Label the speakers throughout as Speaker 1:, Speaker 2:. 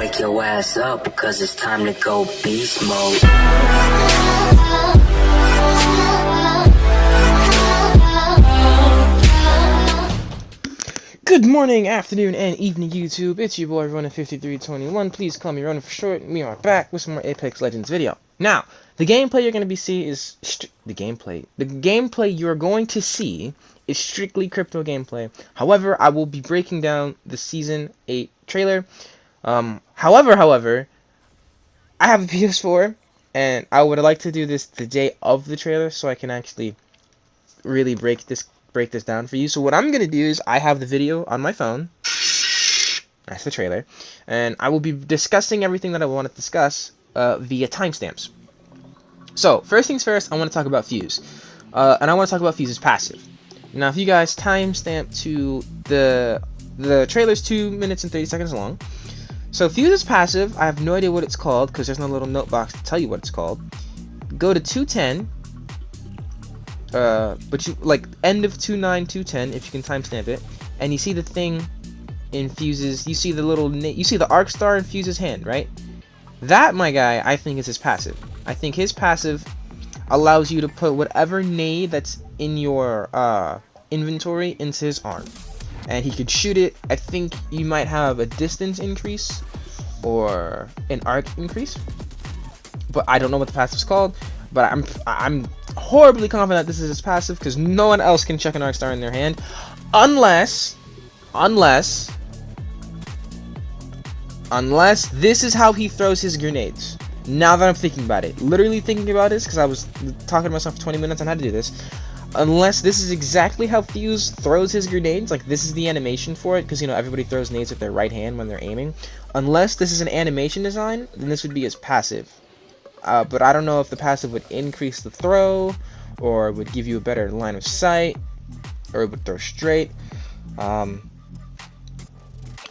Speaker 1: wake your ass up, because it's time to go beast mode.
Speaker 2: Good morning, afternoon, and evening, YouTube. It's your boy, Ronin5321. Please call me Ronin for short. We are back with some more Apex Legends video. Now, the gameplay you're going to see is... The gameplay you're going to see is strictly crypto gameplay. However, I will be breaking down the Season 8 trailer. However, I have a PS4, and I would like to do this the day of the trailer, so I can actually really break this down for you. So what I'm gonna do is I have the video on my phone. That's the trailer, and I will be discussing everything that I want to discuss via timestamps. So first things first, I want to talk about Fuse, and I want to talk about Fuse's passive. Now, if you guys timestamp to the trailer's 2 minutes and 30 seconds long. So Fuse's passive, I have no idea what it's called because there's no little note box to tell you what it's called. Go to 210. But you like end of 29210 if you can timestamp it, and you see the thing in Fuse's. You see the little. You see the arc star in Fuse's hand, right? That, my guy, I think is his passive. I think his passive allows you to put whatever nade that's in your inventory into his arm, and he could shoot it. I think you might have a distance increase or an arc increase, but I don't know what the passive's called. But I'm horribly confident this is his passive because no one else can check an arc star in their hand, unless this is how he throws his grenades. Now that I'm thinking about it, literally thinking about this because I was talking to myself for 20 minutes on how to do this. Unless this is exactly how Fuse throws his grenades, like this is the animation for it, because you know everybody throws nades with their right hand when they're aiming. Unless this is an animation design, then this would be his passive. But I don't know if the passive would increase the throw, or would give you a better line of sight, or it would throw straight.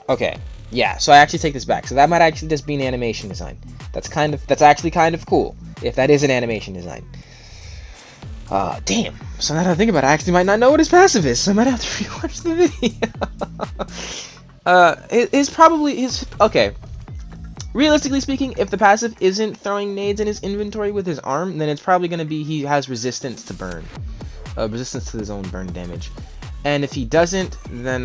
Speaker 2: Okay, yeah. So I actually take this back. So that might actually just be an animation design. That's actually kind of cool if that is an animation design. Damn. So now that I think about it, I actually might not know what his passive is. So I might have to rewatch the video. Okay. Realistically speaking, if the passive isn't throwing nades in his inventory with his arm, then it's probably going to be he has resistance to burn. Resistance to his own burn damage. And if he doesn't, then,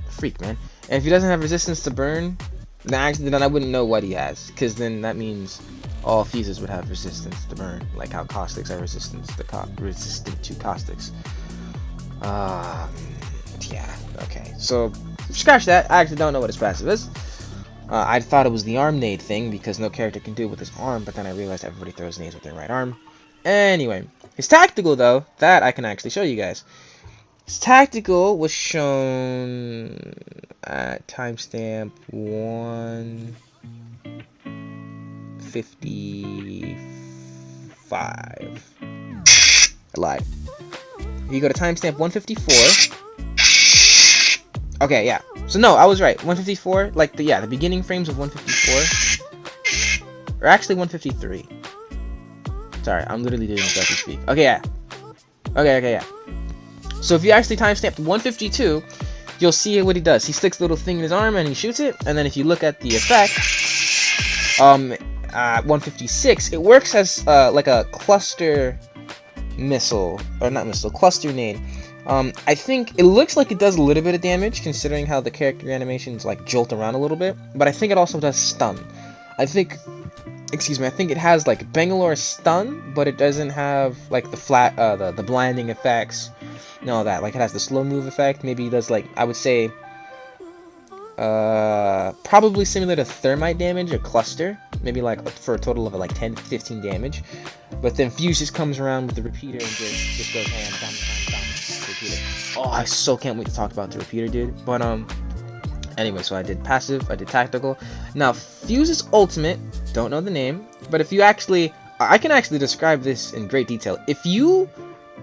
Speaker 2: freak, man. And if he doesn't have resistance to burn, then I wouldn't know what he has. Because then that means all fuses would have resistance to burn. Like how caustics are resistant to caustics. Yeah, okay, so scratch that. I actually don't know what his passive is. I thought it was the arm nade thing because no character can do it with his arm, but then I realized everybody throws nades with their right arm. Anyway, his tactical, though, that I can actually show you guys. His tactical was shown at timestamp 155. I lied. If you go to timestamp 154. Okay, yeah. So no, I was right. 154, like the beginning frames of 154, or actually 153. Sorry, I'm literally doing this as we speak. Okay, yeah. Okay, yeah. So if you actually timestamp 152, you'll see what he does. He sticks the little thing in his arm and he shoots it. And then if you look at the effect, 156, it works as like a cluster missile, or not missile, cluster nade. I think it looks like it does a little bit of damage considering how the character animations like jolt around a little bit, but I think it also does stun. I think it has like Bangalore stun, but it doesn't have like the flat, the blinding effects and all that. Like it has the slow move effect. Maybe it does, like, I would say, probably similar to thermite damage, a cluster, maybe like for a total of like 10 to 15 damage. But then Fuse just comes around with the repeater and just goes ham, bam, repeater. Oh, I so can't wait to talk about the repeater, dude. But anyway, so I did passive, I did tactical. Now Fuse's ultimate, don't know the name, but if you actually, I can actually describe this in great detail. If you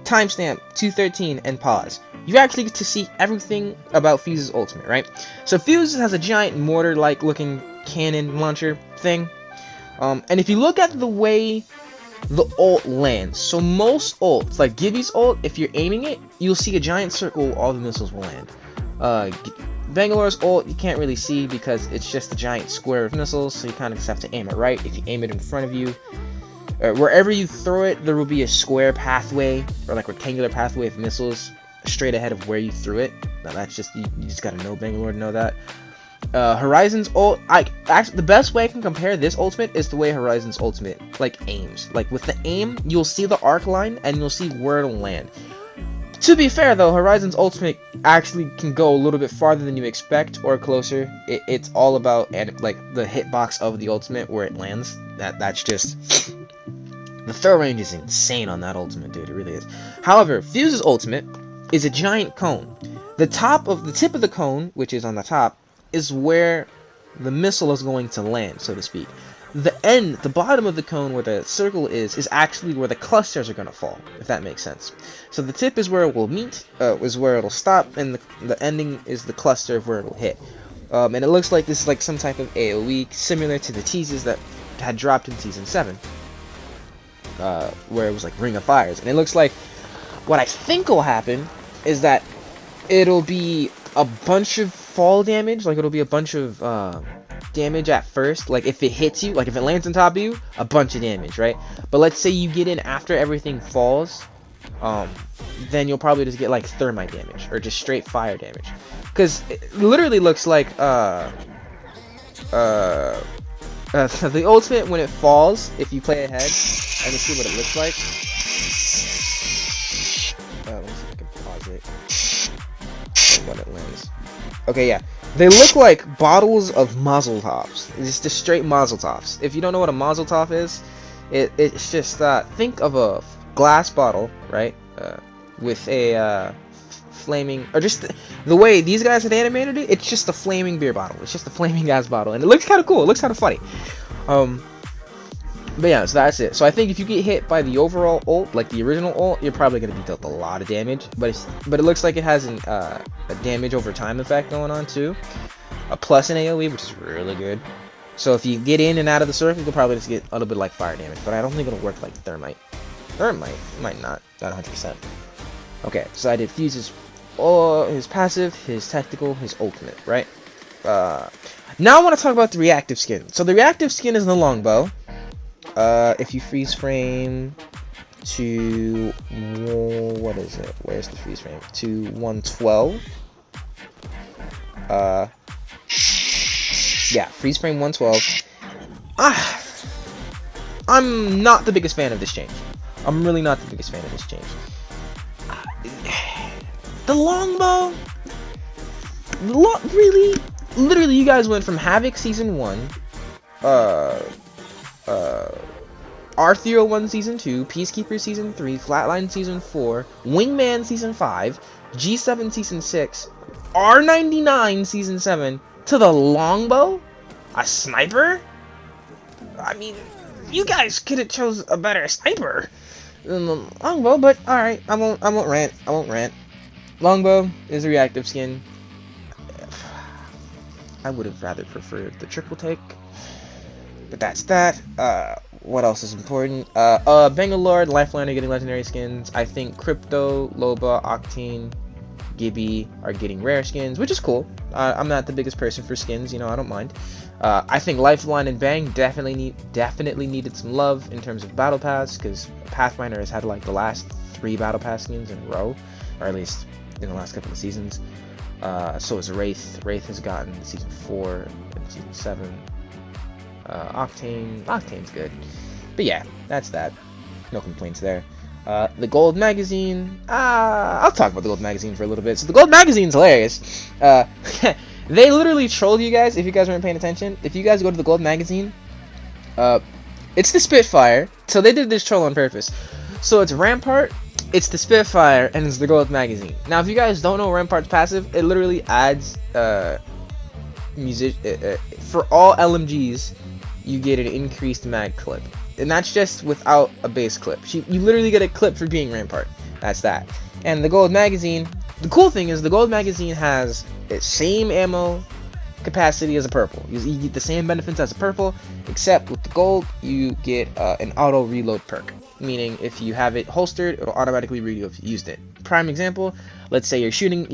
Speaker 2: timestamp 213 and pause, you actually get to see everything about Fuse's ultimate, right? So Fuse has a giant mortar-like looking cannon launcher thing, and if you look at the way the ult lands. So most ults, like Gibby's ult, if you're aiming it, you'll see a giant circle, all the missiles will land. Bangalore's ult, you can't really see because it's just a giant square of missiles, so you kind of just have to aim it right. If you aim it in front of you, wherever you throw it, there will be a square pathway, or like rectangular pathway of missiles straight ahead of where you threw it. Now that's just, you just gotta know Bangalore to know that. Horizon's ult, actually the best way I can compare this ultimate is the way Horizon's ultimate like aims. Like with the aim, you'll see the arc line and you'll see where it'll land. To be fair though, Horizon's ultimate actually can go a little bit farther than you expect or closer. It's all about like the hitbox of the ultimate where it lands. That's just, the throw range is insane on that ultimate, dude. It really is. However, Fuse's ultimate is a giant cone. The tip of the cone, which is on the top, is where the missile is going to land, so to speak. The bottom of the cone where the circle is actually where the clusters are going to fall, if that makes sense. So the tip is where it will meet, is where it'll stop, and the ending is the cluster of where it'll hit. And it looks like this is like some type of AoE, similar to the teases that had dropped in Season 7. Where it was like Ring of Fires. And it looks like what I think will happen is that it'll be a bunch of fall damage, like it'll be a bunch of damage at first, like if it hits you, like if it lands on top of you, a bunch of damage, right? But let's say you get in after everything falls, then you'll probably just get like thermite damage or just straight fire damage, because it literally looks like the ultimate when it falls, if you play ahead and you see what it looks like. Let me see if I can pause it when it lands. Okay, yeah. They look like bottles of Mazel Toffs. It's just straight Mazel Toffs. If you don't know what a Mazel Tov is, it's just, think of a glass bottle, right? With a flaming, or just the way these guys had animated it, it's just a flaming beer bottle. It's just a flaming gas bottle. And it looks kind of cool. It looks kind of funny. But yeah, so that's it. So I think if you get hit by the overall ult, like the original ult, you're probably going to be dealt a lot of damage. But it looks like it has a damage over time effect going on too. A plus in AoE, which is really good. So if you get in and out of the circle, you'll probably just get a little bit like fire damage. But I don't think it'll work like thermite. Thermite might not 100%. Okay, so I did Fuse's, his passive, his tactical, his ultimate, right? Now I want to talk about the reactive skin. So the reactive skin is the longbow. If you freeze frame to, what is it? Where's the freeze frame? To 112. Yeah, freeze frame 112. I'm not the biggest fan of this change. I'm really not the biggest fan of this change. The longbow, really, literally, you guys went from Havoc Season 1, R301 Season 2, Peacekeeper Season 3, Flatline Season 4, Wingman Season 5, G7 Season 6, R99 Season 7, to the longbow? A sniper? I mean, you guys could have chose a better sniper than the longbow, but alright, I won't rant. Longbow is a reactive skin. I would have rather preferred the triple take, but that's that. What else is important? Bangalore and Lifeline are getting legendary skins. I think Crypto, Loba, Octane, Gibby are getting rare skins, which is cool. I'm not the biggest person for skins, you know, I don't mind. I think Lifeline and Bang definitely needed some love in terms of Battle Pass, because Pathfinder has had like the last 3 Battle Pass skins in a row, or at least in the last couple of seasons. So is Wraith. Wraith has gotten Season 4 and Season 7. Octane's good. But yeah, that's that. No complaints there. The Gold Magazine. I'll talk about the Gold Magazine for a little bit. So the Gold Magazine's hilarious. They literally trolled you guys if you guys weren't paying attention. If you guys go to the Gold Magazine, it's the Spitfire. So they did this troll on purpose. So it's Rampart, it's the Spitfire, and it's the Gold Magazine. Now, if you guys don't know Rampart's passive, it literally adds for all LMGs, you get an increased mag clip. And that's just without a base clip. You literally get a clip for being Rampart. That's that. And the Gold Magazine, the cool thing is the Gold Magazine has its same ammo, capacity as a purple. You get the same benefits as a purple, except with the gold, you get an auto reload perk. Meaning, if you have it holstered, it'll automatically read you if you used it. Prime example, let's say you're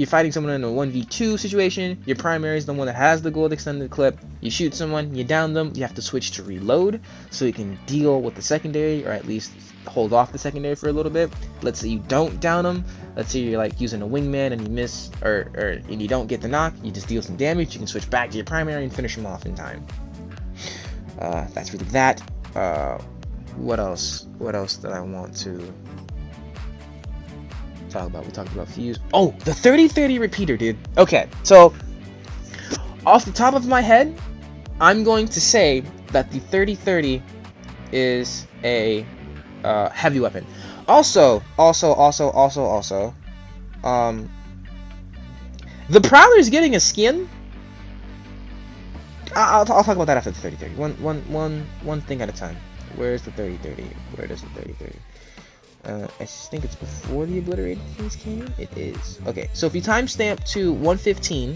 Speaker 2: fighting someone in a 1v2 situation, your primary is the one that has the gold extended clip, you shoot someone, you down them, you have to switch to reload, so you can deal with the secondary, or at least hold off the secondary for a little bit. Let's say you don't down them, let's say you're like using a wingman and you miss, and you don't get the knock, you just deal some damage, you can switch back to your primary and finish them off in time. That's really that. What else did I want to talk about? We talked about fuse. Oh, the 30-30 repeater, dude. Okay, so off the top of my head, I'm going to say that the 30-30 is a heavy weapon. Also, the Prowler is getting a skin. I'll talk about that after the 30-30. One thing at a time. Where's the 30-30? Where does the 30-30? I think it's before the obliterated things came in. It is. Okay, so if you timestamp to 115,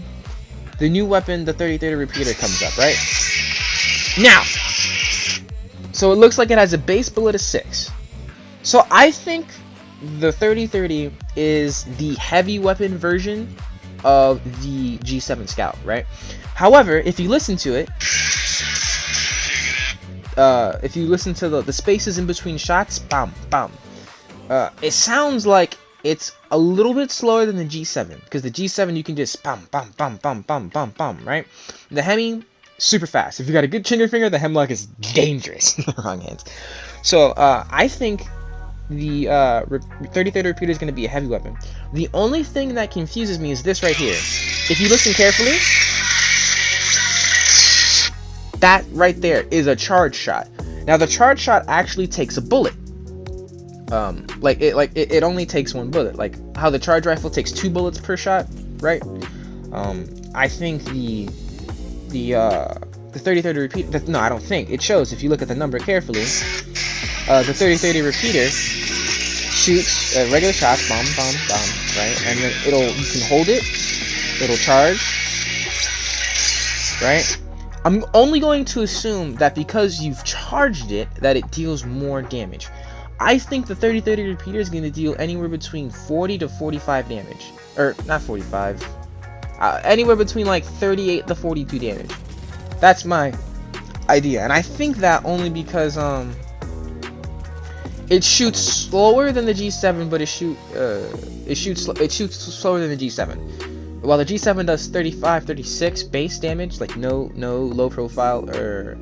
Speaker 2: the new weapon, the 30-30 repeater, comes up, right? Now, so it looks like it has a base bullet of 6. So I think the 30-30 is the heavy weapon version of the G7 Scout, right? However, if you listen to it, if you listen to the spaces in between shots, bam, bam, it sounds like it's a little bit slower than the G7, because the G7 you can just bam, bam, bam, bam, bam, bam, bam, right? The Hemi, super fast. If you got a good trigger finger, the Hemlock is dangerous in the wrong hands. So I think the 30-30 repeater is going to be a heavy weapon. The only thing that confuses me is this right here. If you listen carefully, that right there is a charge shot. Now the charge shot actually takes a bullet. It only takes one bullet. Like how the charge rifle takes 2 bullets per shot, right? I think the 30-30 repeater. No, I don't think it shows. If you look at the number carefully, the 30-30 repeater shoots regular shots, bomb, bomb, bomb, right? And then you can hold it. It'll charge, right? I'm only going to assume that because you've charged it, that it deals more damage. I think the 30-30 repeater is going to deal anywhere between 40 to 45 damage. Or, not 45. Anywhere between like 38 to 42 damage. That's my idea. And I think that only because, it shoots slower than the G7, but it shoots slower than the G7. While the G7 does 35, 36 base damage, like no low profile or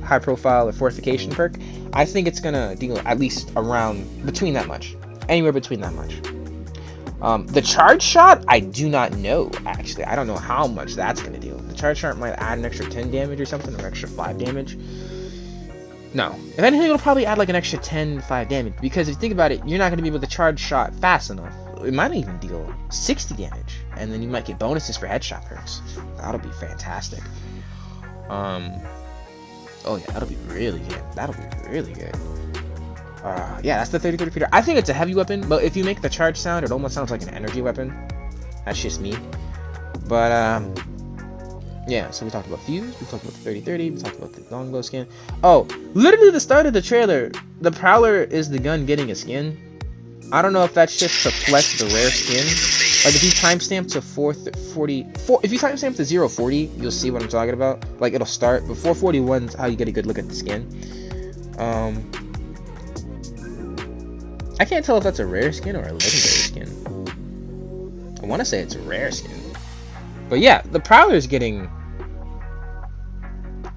Speaker 2: high profile or fortification perk, I think it's gonna deal at least around between that much, anywhere between that much. The charge shot, I do not know. Actually, I don't know how much that's gonna deal. The charge shot might add an extra 10 damage or something, or extra 5 damage. No, if anything, it'll probably add like an extra 10, 5 damage, because if you think about it, you're not gonna be able to charge shot fast enough. It might even deal 60 damage, and then you might get bonuses for headshot perks. That'll be fantastic. Oh yeah, that'll be really good. That'll be really good. Yeah, that's the 30-30 repeater. I think it's a heavy weapon, but if you make the charge sound, it almost sounds like an energy weapon. That's just me. But yeah, so we talked about fuse, we talked about the 30-30, we talked about the longbow skin. Oh, literally the start of the trailer, the Prowler is the gun getting a skin. I don't know if that's just to flex the rare skin. Like if you timestamp to 440, if you timestamp to 040, you'll see what I'm talking about. Like it'll start, but 441 is how you get a good look at the skin. I can't tell if that's a rare skin or a legendary skin. I want to say it's a rare skin. But yeah, the Prowler is getting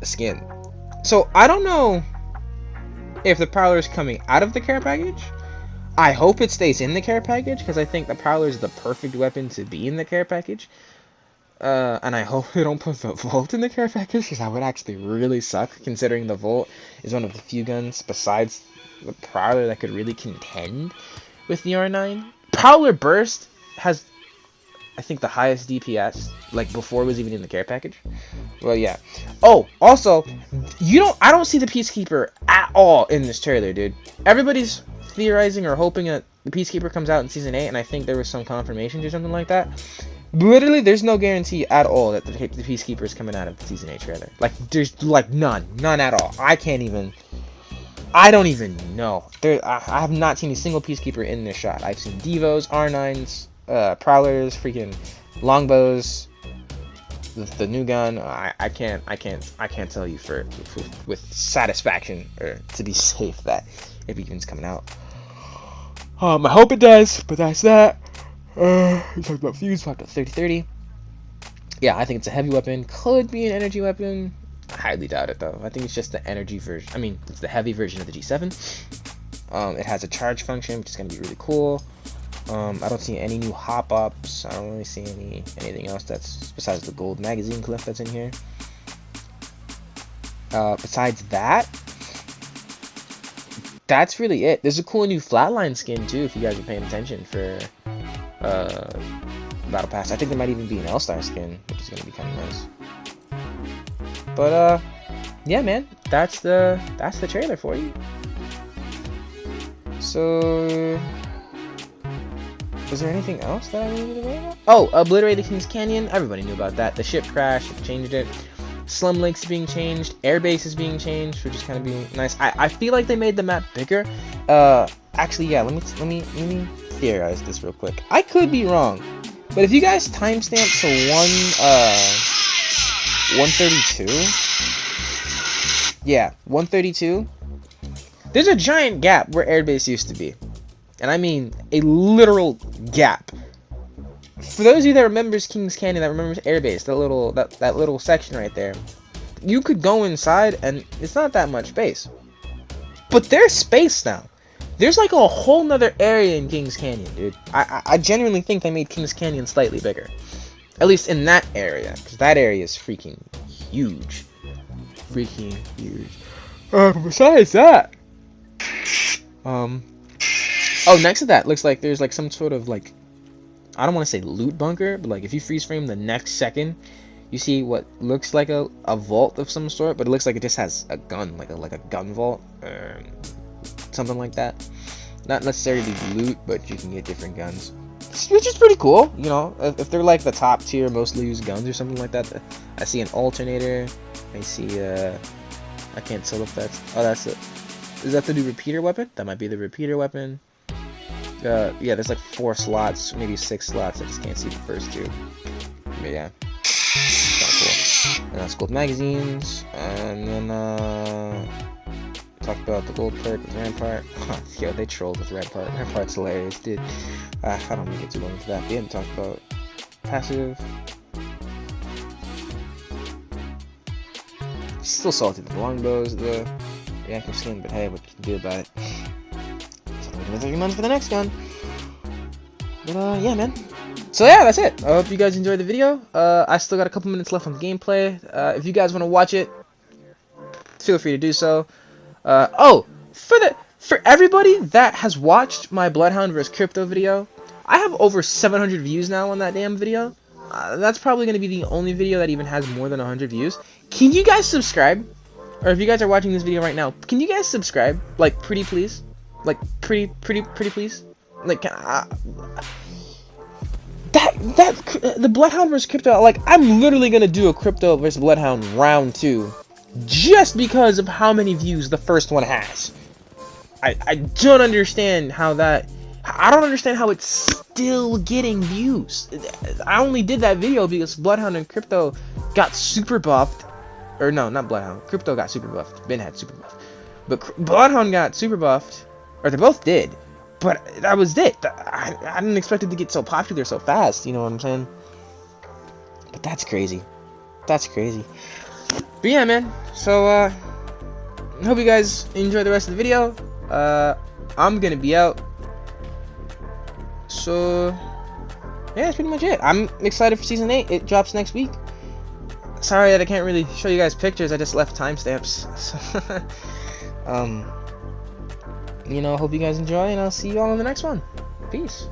Speaker 2: a skin. So I don't know if the Prowler is coming out of the care package. I hope it stays in the care package, because I think the Prowler is the perfect weapon to be in the care package. And I hope they don't put the Volt in the care package, because that would actually really suck, considering the Volt is one of the few guns besides the Prowler that could really contend with the R9. Prowler Burst has, I think, the highest DPS, like before it was even in the care package. Well, yeah. Oh, also, I don't see the Peacekeeper at all in this trailer, dude. Everybody's theorizing or hoping that the Peacekeeper comes out in Season 8, and I think there was some confirmations or something like that. Literally, there's no guarantee at all that the Peacekeeper is coming out of the Season 8 trailer. Like, there's, like, none at all. I don't even know. I have not seen a single Peacekeeper in this shot. I've seen Devos, R9s, Prowlers, freaking Longbows, the new gun. I can't tell you with satisfaction, or to be safe, that it begin's coming out. I hope it does, but that's that. We talked about Fuse, talked about 3030. Yeah, I think it's a heavy weapon. Could be an energy weapon. I highly doubt it, though. I think it's just the energy version. I mean, it's the heavy version of the G7. It has a charge function, which is going to be really cool. I don't see any new hop-ups. I don't really see anything else that's besides the gold magazine clip that's in here. Besides that, that's really it. There's a cool new flatline skin, too, if you guys are paying attention for Battle Pass. I think there might even be an L-Star skin, which is going to be kind of nice. But, yeah, man, that's the trailer for you. So, is there anything else that I needed to know about? Oh, Obliterated Kings Canyon. Everybody knew about that. The ship crash, changed it. Slum Lake's being changed. Airbase is being changed, which is kind of being nice. I feel like they made the map bigger. Actually, yeah. Let me theorize this real quick. I could be wrong, but if you guys timestamp to 132, yeah, 132. There's a giant gap where Airbase used to be, and I mean a literal gap. For those of you that remembers Kings Canyon, that remembers Airbase, that little section right there, you could go inside and it's not that much space. But there's space now. There's like a whole nother area in Kings Canyon, dude. I genuinely think they made Kings Canyon slightly bigger. At least in that area, because that area is freaking huge. Freaking huge. Besides that, oh, next to that, looks like there's like some sort of like, I don't want to say loot bunker, but like if you freeze frame the next second, you see what looks like a vault of some sort, but it looks like it just has a gun, like a gun vault, or something like that. Not necessarily loot, but you can get different guns, which is pretty cool. You know, if they're like the top tier, mostly used guns or something like that. I see an alternator. I see I can't tell if that's, oh, that's it. Is that the new repeater weapon? That might be the repeater weapon. Yeah, there's like 4 slots, maybe 6 slots. I just can't see the first 2. But yeah, kind of cool. And that's gold magazines. And then talk about the gold perk with Rampart. Yo, they trolled with Rampart. Rampart's hilarious, dude. I don't want to get too long into that. They didn't talk about passive. Still salty with the longbows, the reactive skin, but hey, what you can do about it? So I'm gonna 30 months for the next gun. But yeah, man. So yeah, that's it. I hope you guys enjoyed the video. I still got a couple minutes left on the gameplay. If you guys want to watch it, feel free to do so. Oh, for everybody that has watched my Bloodhound vs Crypto video, I have over 700 views now on that damn video. That's probably going to be the only video that even has more than 100 views. Can you guys subscribe? Or if you guys are watching this video right now, can you guys subscribe? Like, pretty please? Like, pretty please? Like, the Bloodhound vs Crypto, like, I'm literally going to do a Crypto vs Bloodhound round 2. Just because of how many views the first one has. I don't understand how that... I don't understand how it's still getting views. I only did that video because Bloodhound and Crypto got super buffed. Or no, not Bloodhound. Crypto got super buffed. Ben had super buffed. But Bloodhound got super buffed. Or they both did. But that was it. I didn't expect it to get so popular so fast. You know what I'm saying? But that's crazy. That's crazy. But yeah, man. So, I hope you guys enjoy the rest of the video. I'm gonna be out. So, yeah, that's pretty much it. I'm excited for Season 8. It drops next week. Sorry that I can't really show you guys pictures. I just left timestamps. You know, hope you guys enjoy, and I'll see you all in the next one. Peace.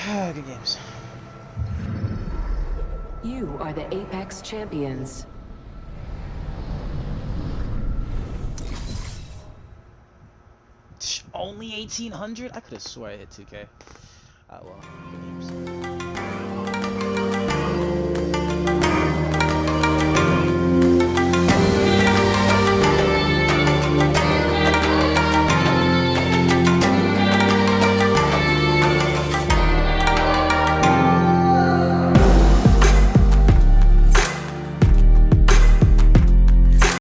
Speaker 2: Good games.
Speaker 3: You are the Apex champions.
Speaker 2: Only 1800? I could have swore I hit 2K. Ah, well, good games.